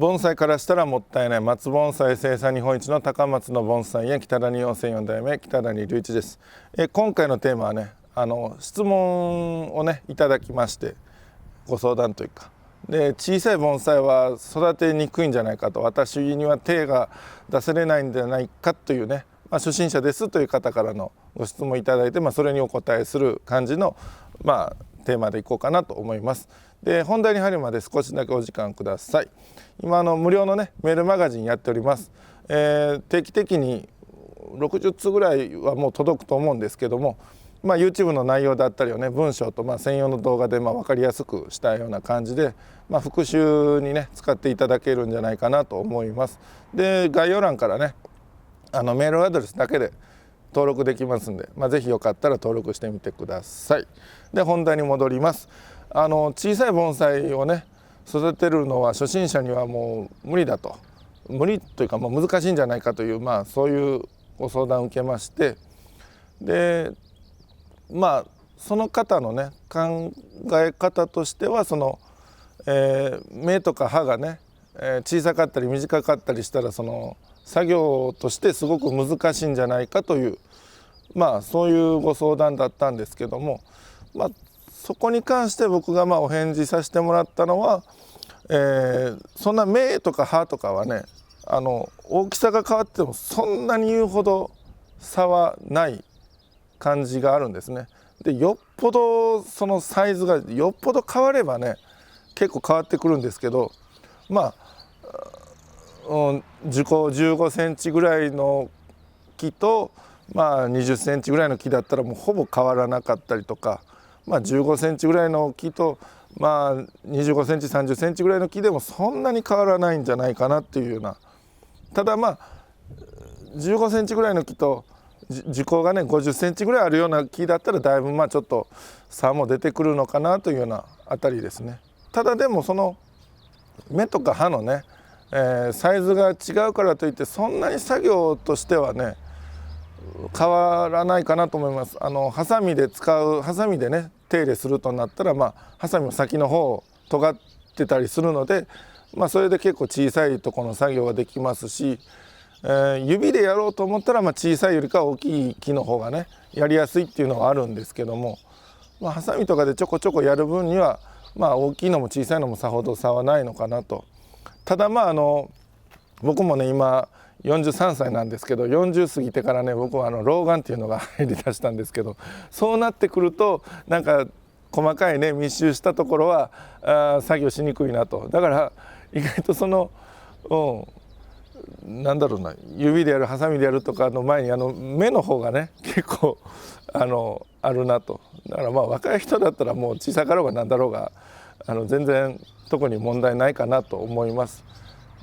盆栽からしたらもったいない松盆栽生産日本一の高松の盆栽園北谷温泉4代目北谷隆一です。今回のテーマはね質問をねいただきまして、ご相談というかで、小さい盆栽は育てにくいんじゃないかと、私には手が出せれないんじゃないかというね、初心者ですという方からのご質問いただいて、それにお答えする感じのテーマでいこうかなと思います。で、本題に入るまで少しだけお時間ください。今無料のねメールマガジンやっております。定期的に60通ぐらいはもう届くと思うんですけども、YouTube の内容だったりをね文章と専用の動画で分かりやすくしたような感じで、復習にね使っていただけるんじゃないかなと思います。で、概要欄からねメールアドレスだけで登録できますんで、ぜひよかったら登録してみてください。で、本題に戻ります。小さい盆栽をね育てるのは初心者にはもう無理だと、無理というか難しいんじゃないかという、そういうご相談を受けまして、でその方のね考え方としては芽とか葉がね、小さかったり短かったりしたら作業としてすごく難しいんじゃないかという、そういうご相談だったんですけども、そこに関して僕がお返事させてもらったのは、そんな芽とか葉とかはね大きさが変わってもそんなに言うほど差はない感じがあるんですね。で、よっぽどそのサイズがよっぽど変わればね結構変わってくるんですけど、15センチぐらいの木と20センチぐらいの木だったらもうほぼ変わらなかったりとか、15センチぐらいの木と25センチ30センチぐらいの木でもそんなに変わらないんじゃないかなっていうような。ただ15センチぐらいの木と樹高がね50センチぐらいあるような木だったらだいぶちょっと差も出てくるのかなというようなあたりですね。ただでもその芽とか葉のね、サイズが違うからといってそんなに作業としてはね変わらないかなと思います。ハサミでね手入れするとなったらハサミの先の方尖ってたりするので、それで結構小さいところの作業ができますし、指でやろうと思ったら小さいよりかは大きい木の方がねやりやすいっていうのはあるんですけども、ハサミとかでちょこちょこやる分には大きいのも小さいのもさほど差はないのかなと。ただ僕もね今43歳なんですけど、40過ぎてからね僕は老眼っていうのが入りだしたんですけど、そうなってくるとなんか細かいね密集したところは作業しにくいなと。だから意外となんだろうな、指でやるハサミでやるとかの前に目の方がね結構あるなと。だから若い人だったらもう小さかろうがなんだろうが全然特に問題ないかなと思います。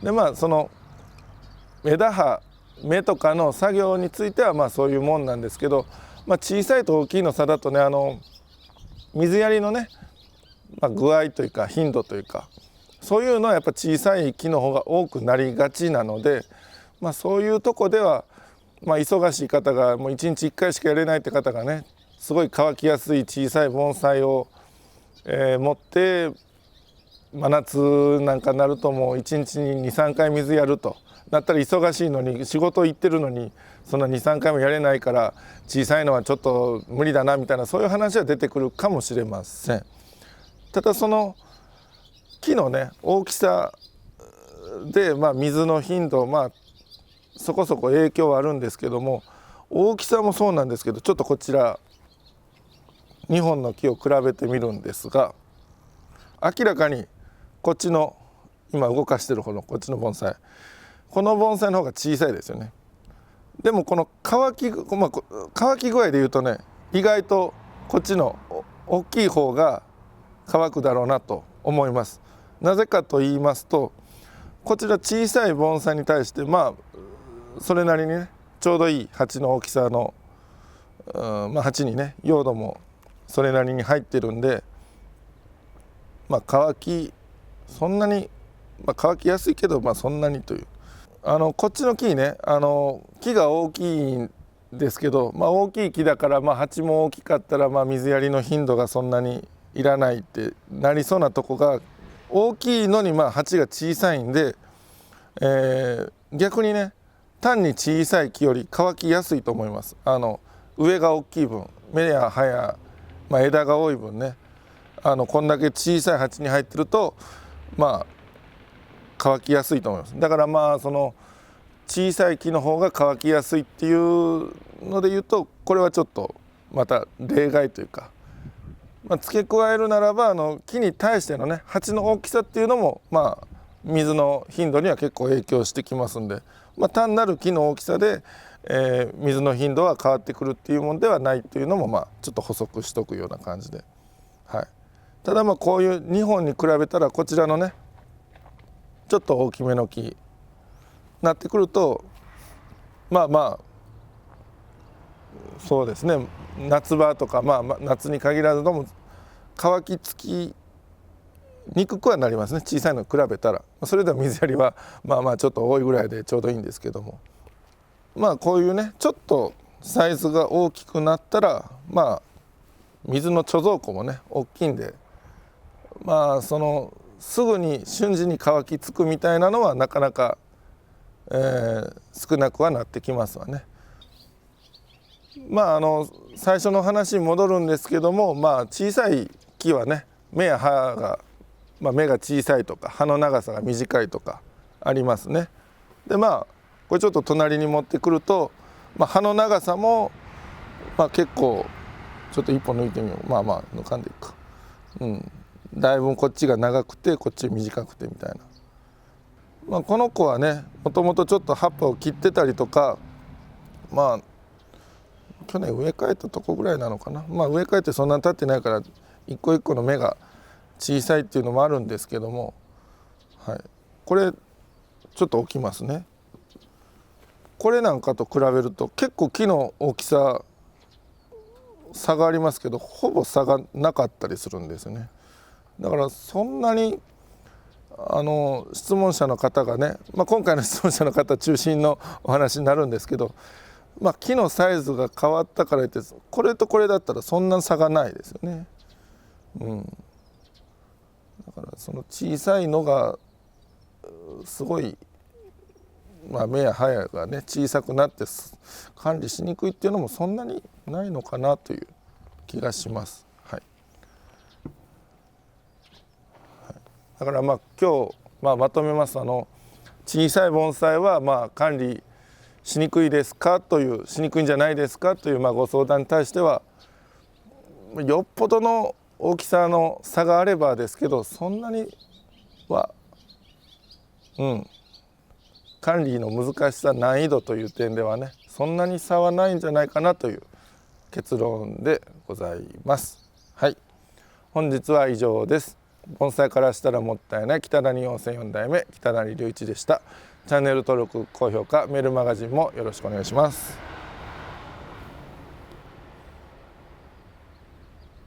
で枝葉芽とかの作業についてはそういうもんなんですけど、小さいと大きいの差だとね水やりのね、具合というか頻度というかそういうのはやっぱ小さい木の方が多くなりがちなので、そういうとこでは忙しい方がもう1日1回しかやれないって方がねすごい乾きやすい小さい盆栽を、持って真夏なんかなるともう1日に 2,3 回水やるとなったら忙しいのに仕事行ってるのにそんな 2,3 回もやれないから小さいのはちょっと無理だなみたいなそういう話は出てくるかもしれません。ただその木のね大きさで水の頻度そこそこ影響はあるんですけども、大きさもそうなんですけどちょっとこちら2本の木を比べてみるんですが、明らかにこっちの今動かしてる方のこっちの盆栽、この盆栽の方が小さいですよね。でもこの乾き具合でいうとね意外とこっちの大きい方が乾くだろうなと思います。なぜかと言いますと、こちら小さい盆栽に対してそれなりにねちょうどいい鉢の大きさの鉢にね用土もそれなりに入ってるんでそんなに乾きやすいけどそんなにというこっちの木ね木が大きいんですけど、大きい木だから鉢も大きかったら水やりの頻度がそんなにいらないってなりそうなとこが大きいのに鉢が小さいんで逆にね単に小さい木より乾きやすいと思います。上が大きい分、芽や葉や、枝が多い分ね、こんだけ小さい鉢に入ってると乾きやすいと思います。だからその小さい木の方が乾きやすいっていうので言うと、これはちょっとまた例外というか、付け加えるならば木に対してのね鉢の大きさっていうのも水の頻度には結構影響してきますんで、単なる木の大きさで、水の頻度は変わってくるっていうものではないっていうのもちょっと補足しとくような感じで、はい、ただこういう2本に比べたらこちらのねちょっと大きめの木になってくるとそうですね、夏場とか夏に限らずとも乾きつきにくくはなりますね、小さいのに比べたら。それでは水やりはちょっと多いぐらいでちょうどいいんですけども、こういうねちょっとサイズが大きくなったら水の貯蔵庫もね大きいんで、そのすぐに瞬時に乾きつくみたいなのはなかなか、少なくはなってきますわね。最初の話に戻るんですけども、小さい木はね芽や葉が、芽が小さいとか葉の長さが短いとかありますね。でこれちょっと隣に持ってくると、葉の長さも結構ちょっと一本抜いてみよう。抜かんでいくか。だいぶこっちが長くてこっち短くてみたいな。この子はねもともとちょっと葉っぱを切ってたりとか、去年植え替えたとこぐらいなのかな。植え替えてそんなに経ってないから一個一個の芽が小さいっていうのもあるんですけども、これちょっと置きますね。これなんかと比べると結構木の大きさ差がありますけど、ほぼ差がなかったりするんですよね。だからそんなに質問者の方がね、今回の質問者の方中心のお話になるんですけど、木のサイズが変わったから言ってこれとこれだったらそんな差がないですよね。だからその小さいのがすごい、芽や葉やがね小さくなって管理しにくいっていうのもそんなにないのかなという気がします。だから今日、まとめます。小さい盆栽は管理しにくいですかという、しにくいんじゃないですかというご相談に対しては、よっぽどの大きさの差があればですけど、そんなには管理の難しさ難易度という点ではねそんなに差はないんじゃないかなという結論でございます。本日は以上です。盆栽からしたらもったいない北谷温泉4代目北谷隆一でした。チャンネル登録高評価メールマガジンもよろしくお願いします。